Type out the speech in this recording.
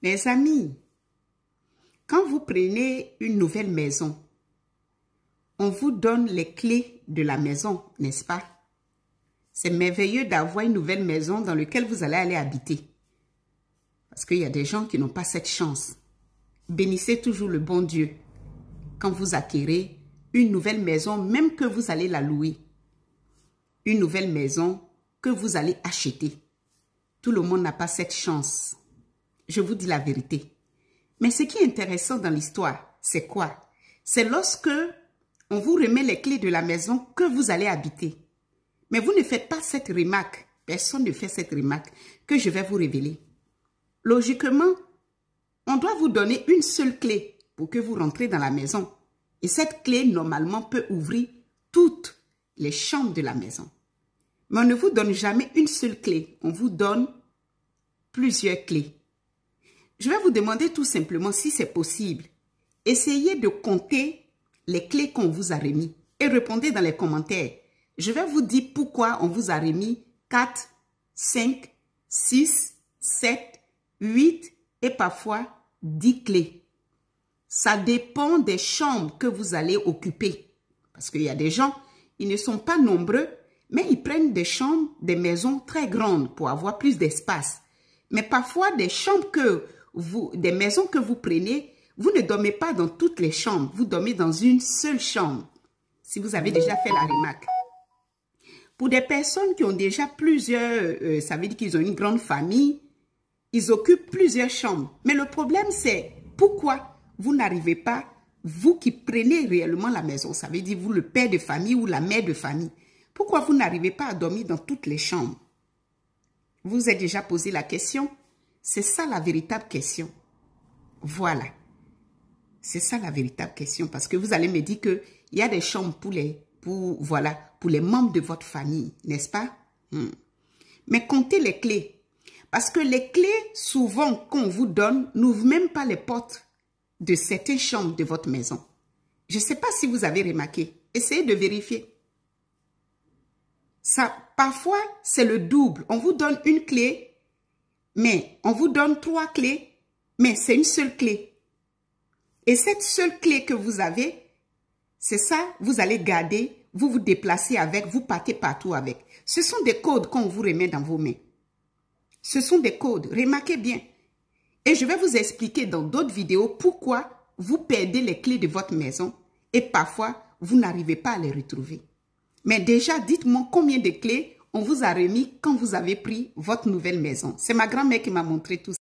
Mes amis, quand vous prenez une nouvelle maison, on vous donne les clés de la maison, n'est-ce pas? C'est merveilleux d'avoir une nouvelle maison dans laquelle vous allez aller habiter. Parce qu'il y a des gens qui n'ont pas cette chance. Bénissez toujours le bon Dieu quand vous acquérez une nouvelle maison, même que vous allez la louer. Une nouvelle maison que vous allez acheter. Tout le monde n'a pas cette chance. Je vous dis la vérité. Mais ce qui est intéressant dans l'histoire, c'est quoi? C'est lorsque on vous remet les clés de la maison que vous allez habiter. Mais vous ne faites pas cette remarque. Personne ne fait cette remarque que je vais vous révéler. Logiquement, on doit vous donner une seule clé pour que vous rentrez dans la maison. Et cette clé, normalement, peut ouvrir toutes les chambres de la maison. Mais on ne vous donne jamais une seule clé. On vous donne plusieurs clés. Je vais vous demander tout simplement si c'est possible. Essayez de compter les clés qu'on vous a remis et répondez dans les commentaires. Je vais vous dire pourquoi on vous a remis 4, 5, 6, 7, 8 et parfois 10 clés. Ça dépend des chambres que vous allez occuper. Parce qu'il y a des gens, ils ne sont pas nombreux, mais ils prennent des chambres, des maisons très grandes pour avoir plus d'espace. Mais parfois, des maisons que vous prenez, vous ne dormez pas dans toutes les chambres. Vous dormez dans une seule chambre. Si vous avez déjà fait la remarque. Pour des personnes qui ont déjà plusieurs, ça veut dire qu'ils ont une grande famille, ils occupent plusieurs chambres. Mais le problème, c'est pourquoi vous n'arrivez pas, vous qui prenez réellement la maison, ça veut dire vous le père de famille ou la mère de famille, pourquoi vous n'arrivez pas à dormir dans toutes les chambres? Vous vous êtes déjà posé la question? C'est ça la véritable question. Voilà. C'est ça la véritable question. Parce que vous allez me dire qu'il y a des chambres pour les membres de votre famille, n'est-ce pas? Mais comptez les clés. Parce que les clés, souvent, qu'on vous donne, n'ouvrent même pas les portes de certaines chambres de votre maison. Je ne sais pas si vous avez remarqué. Essayez de vérifier. Ça, parfois, c'est le double. On vous donne une clé, mais on vous donne 3 clés, mais c'est une seule clé. Et cette seule clé que vous avez, c'est ça, vous allez garder, vous vous déplacez avec, vous partez partout avec. Ce sont des codes qu'on vous remet dans vos mains. Ce sont des codes, remarquez bien. Et je vais vous expliquer dans d'autres vidéos pourquoi vous perdez les clés de votre maison et parfois, vous n'arrivez pas à les retrouver. Mais déjà, dites-moi combien de clés on vous a remis quand vous avez pris votre nouvelle maison. C'est ma grand-mère qui m'a montré tout ça.